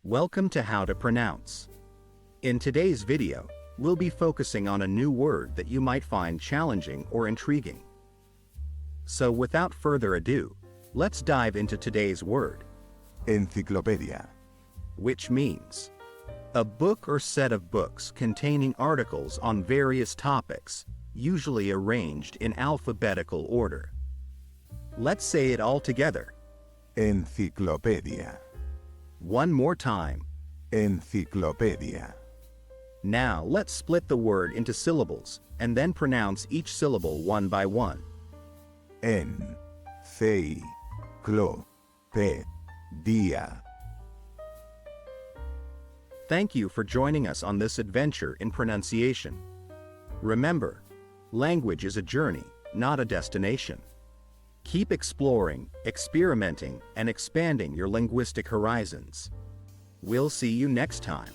Welcome to How to Pronounce. In today's video, we'll be focusing on a new word that you might find challenging or intriguing. So without further ado, let's dive into today's word. Enciclopedia. Which means a book or set of books containing articles on various topics, usually arranged in alphabetical order. Let's say it all together. Enciclopedia. One more time. Enciclopedia. Now let's split the word into syllables and then pronounce each syllable one by one. Enciclopedia. Thank you for joining us on this adventure in pronunciation. Remember, language is a journey, not a destination. Keep exploring, experimenting, and expanding your linguistic horizons. We'll see you next time.